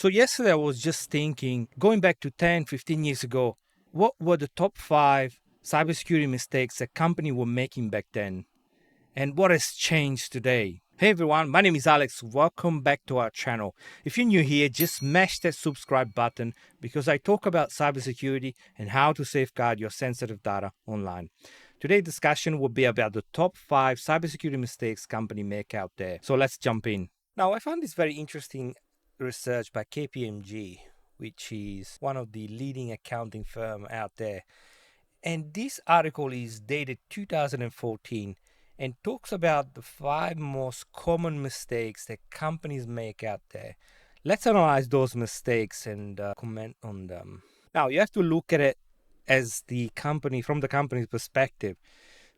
So yesterday I was just thinking, going back to 10, 15 years ago, what were the top 5 cybersecurity mistakes a company were making back then? And what has changed today? Hey everyone, my name is Alex. Welcome back to our channel. If you're new here, just smash that subscribe button because I talk about cybersecurity and how to safeguard your sensitive data online. Today's discussion will be about the top 5 cybersecurity mistakes companies make out there. So let's jump in. Now, I found this very interesting research by KPMG, which is one of the leading accounting firm out there. And this article is dated 2014 and talks about the 5 most common mistakes that companies make out there. Let's analyze those mistakes and comment on them. Now, you have to look at it as from the company's perspective.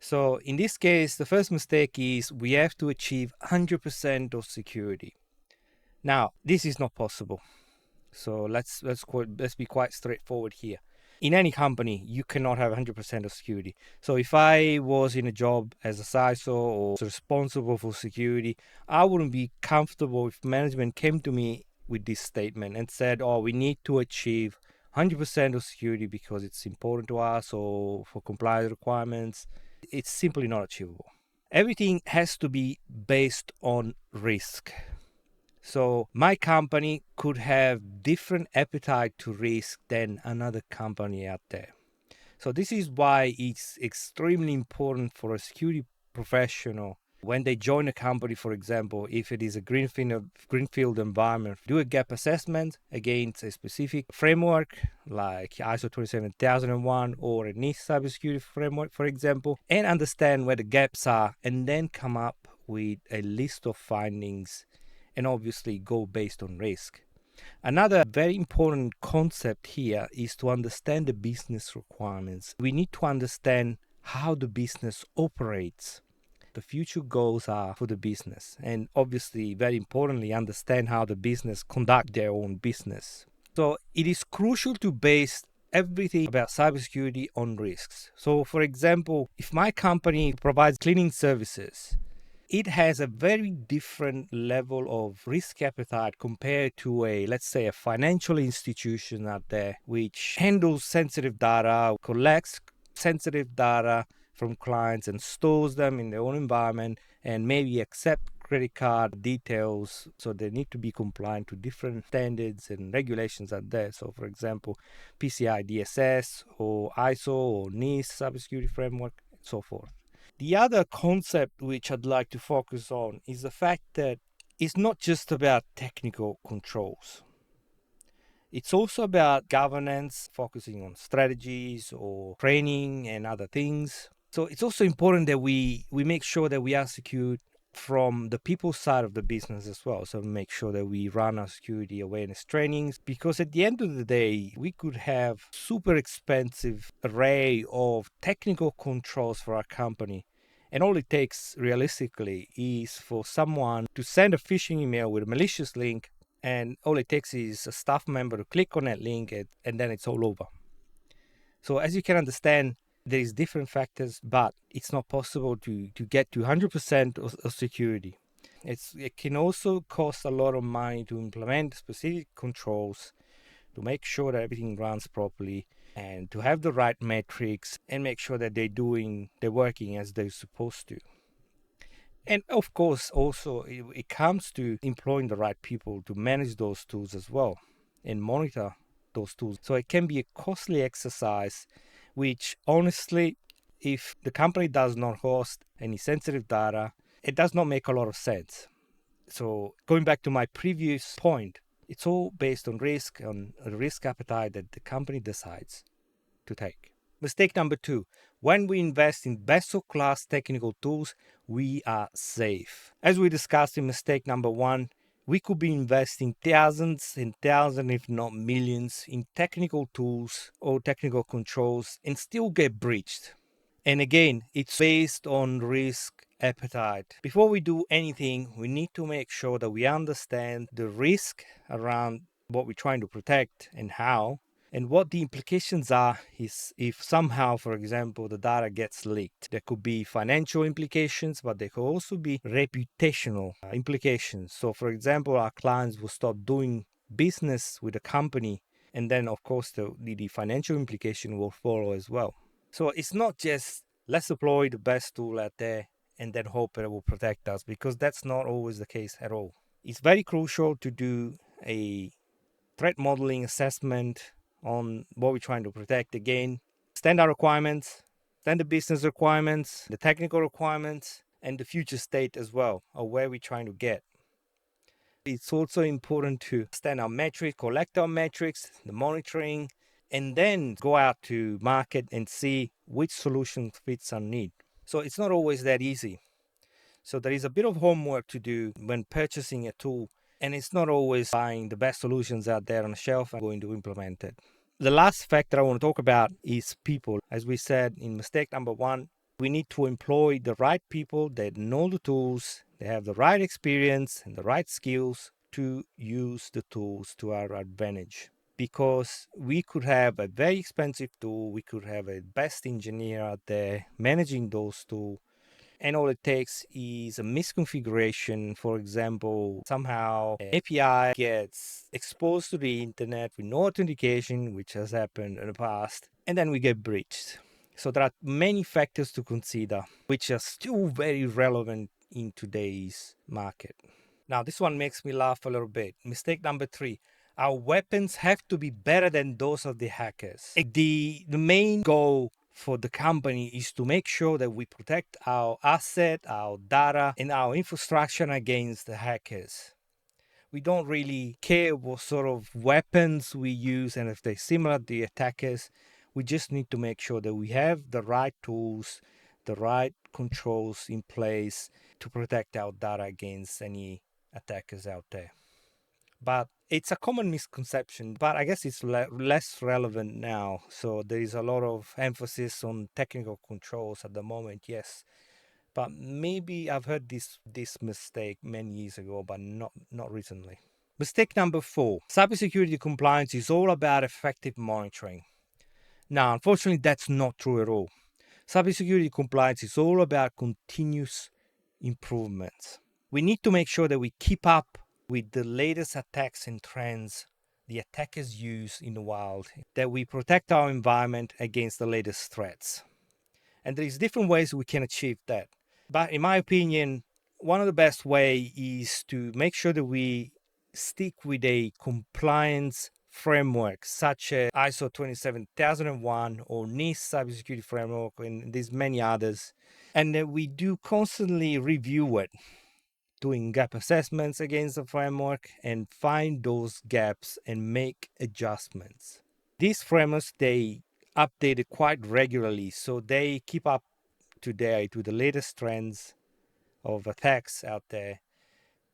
So in this case, the first mistake is we have to achieve 100% of security. Now, this is not possible. So let's be quite straightforward here. In any company, you cannot have 100% of security. So if I was in a job as a CISO or responsible for security, I wouldn't be comfortable if management came to me with this statement and said, oh, we need to achieve 100% of security because it's important to us or for compliance requirements. It's simply not achievable. Everything has to be based on risk. So my company could have different appetite to risk than another company out there. So this is why it's extremely important for a security professional when they join a company, for example, if it is a greenfield environment, do a gap assessment against a specific framework like ISO 27001 or a NIST cybersecurity framework, for example, and understand where the gaps are and then come up with a list of findings and obviously go based on risk. Another very important concept here is to understand the business requirements. We need to understand how the business operates. The future goals are for the business, and obviously, very importantly, understand how the business conduct their own business. So it is crucial to base everything about cybersecurity on risks. So for example, if my company provides cleaning services, it has a very different level of risk appetite compared to let's say a financial institution out there which handles sensitive data, collects sensitive data from clients and stores them in their own environment and maybe accept credit card details. So they need to be compliant to different standards and regulations out there. So for example, PCI DSS or ISO or NIST cybersecurity framework and so forth. The other concept which I'd like to focus on is the fact that it's not just about technical controls. It's also about governance, focusing on strategies or training and other things. So it's also important that we make sure that we are secured from the people side of the business as well. So make sure that we run our security awareness trainings, because at the end of the day, we could have super expensive array of technical controls for our company. And all it takes realistically is for someone to send a phishing email with a malicious link, and all it takes is a staff member to click on that link and then it's all over. So as you can understand, there is different factors, but it's not possible to get to 100% of security. It can also cost a lot of money to implement specific controls, to make sure that everything runs properly, and to have the right metrics and make sure that they're working as they're supposed to. And of course, also it comes to employing the right people to manage those tools as well and monitor those tools. So it can be a costly exercise, which honestly, if the company does not host any sensitive data, it does not make a lot of sense. So going back to my previous point, it's all based on risk, on a risk appetite that the company decides to take. Mistake number 2, when we invest in best-of-class technical tools, we are safe. As we discussed in mistake number 1, we could be investing thousands and thousands, if not millions, in technical tools or technical controls and still get breached. And again, it's based on risk appetite. Before we do anything, we need to make sure that we understand the risk around what we're trying to protect and how, and what the implications are is if somehow, for example, the data gets leaked. There could be financial implications, but there could also be reputational implications. So, for example, our clients will stop doing business with the company, and then of course the financial implication will follow as well. So it's not just let's deploy the best tool out there and then hope it will protect us, because that's not always the case at all. It's very crucial to do a threat modeling assessment on what we're trying to protect. Again, standard requirements, then the business requirements, the technical requirements, and the future state as well, of where we're trying to get. It's also important to understand our metrics, collect our metrics, the monitoring, and then go out to market and see which solution fits our need. So it's not always that easy. So there is a bit of homework to do when purchasing a tool, and it's not always buying the best solutions out there on the shelf and going to implement it. The last factor I want to talk about is people. As we said in mistake number 1, we need to employ the right people that know the tools, they have the right experience and the right skills to use the tools to our advantage. Because we could have a very expensive tool, we could have a best engineer out there managing those tools, and all it takes is a misconfiguration. For example, somehow an API gets exposed to the internet with no authentication, which has happened in the past, and then we get breached. So there are many factors to consider, which are still very relevant in today's market. Now, this one makes me laugh a little bit. Mistake number 3. Our weapons have to be better than those of the hackers. The main goal for the company is to make sure that we protect our asset, our data, and our infrastructure against the hackers. We don't really care what sort of weapons we use and if they're similar to the attackers. We just need to make sure that we have the right tools, the right controls in place to protect our data against any attackers out there. But it's a common misconception, but I guess it's less relevant now. So there is a lot of emphasis on technical controls at the moment, yes. But maybe I've heard this mistake many years ago, but not recently. Mistake number 4. Cybersecurity compliance is all about effective monitoring. Now, unfortunately, that's not true at all. Cybersecurity compliance is all about continuous improvements. We need to make sure that we keep up with the latest attacks and trends the attackers use in the wild, that we protect our environment against the latest threats. And there's different ways we can achieve that. But in my opinion, one of the best ways is to make sure that we stick with a compliance framework such as ISO 27001 or NIST cybersecurity framework, and there's many others, and that we do constantly review it, doing gap assessments against the framework and find those gaps and make adjustments. These frameworks, they updated quite regularly, so they keep up to date with the latest trends of attacks out there.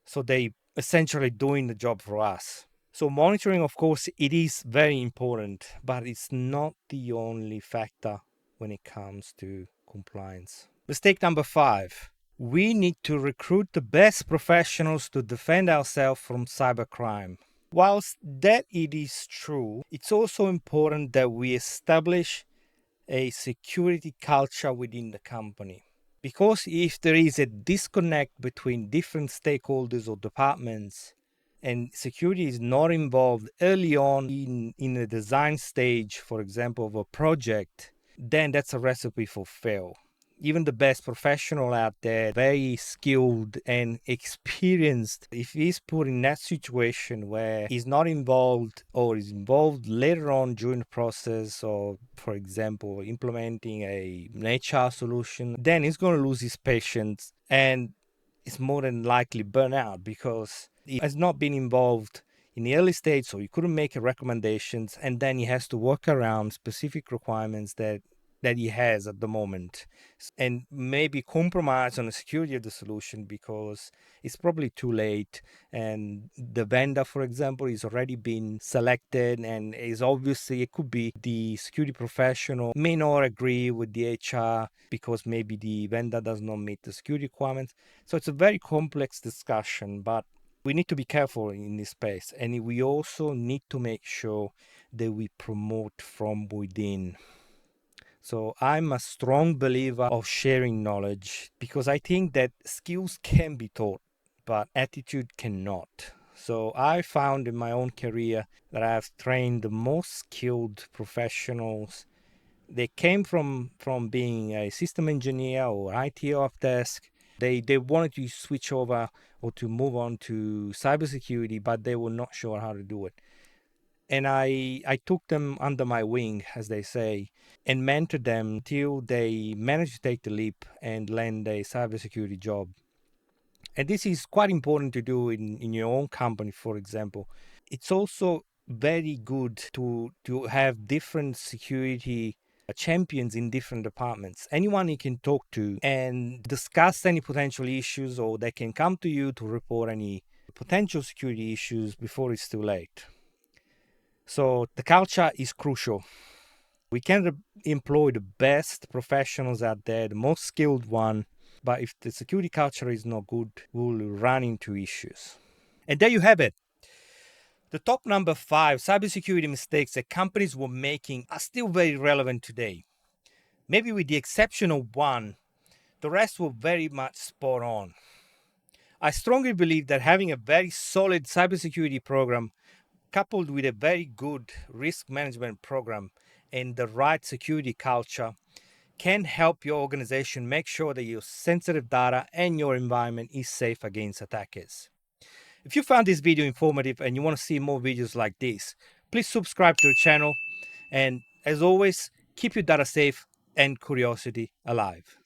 So they essentially doing the job for us. So monitoring, of course, it is very important, but it's not the only factor when it comes to compliance. Mistake number 5. We need to recruit the best professionals to defend ourselves from cybercrime. Whilst that it is true, it's also important that we establish a security culture within the company. Because if there is a disconnect between different stakeholders or departments, and security is not involved early on in the design stage, for example, of a project, then that's a recipe for fail. Even the best professional out there, very skilled and experienced, if he's put in that situation where he's not involved or is involved later on during the process, or for example, implementing an HR solution, then he's going to lose his patience and it's more than likely burn out because he has not been involved in the early stage, so he couldn't make recommendations, and then he has to work around specific requirements that he has at the moment, and maybe compromise on the security of the solution because it's probably too late, and the vendor, for example, is already been selected, and is obviously, it could be the security professional may not agree with the HR because maybe the vendor does not meet the security requirements. So it's a very complex discussion, but we need to be careful in this space, and we also need to make sure that we promote from within. So I'm a strong believer of sharing knowledge because I think that skills can be taught, but attitude cannot. So I found in my own career that I've trained the most skilled professionals. They came from being a system engineer or IT off desk. They wanted to switch over or to move on to cybersecurity, but they were not sure how to do it. And I took them under my wing, as they say, and mentored them till they managed to take the leap and land a cybersecurity job. And this is quite important to do in your own company, for example. It's also very good to have different security champions in different departments. Anyone you can talk to and discuss any potential issues, or they can come to you to report any potential security issues before it's too late. So the culture is crucial. We can employ the best professionals out there, the most skilled one, but if the security culture is not good, we'll run into issues. And there you have it. The top number 5 cybersecurity mistakes that companies were making are still very relevant today. Maybe with the exception of one, the rest were very much spot on. I strongly believe that having a very solid cybersecurity program coupled with a very good risk management program and the right security culture can help your organization make sure that your sensitive data and your environment is safe against attackers. If you found this video informative and you want to see more videos like this, please subscribe to the channel. And as always, keep your data safe and curiosity alive.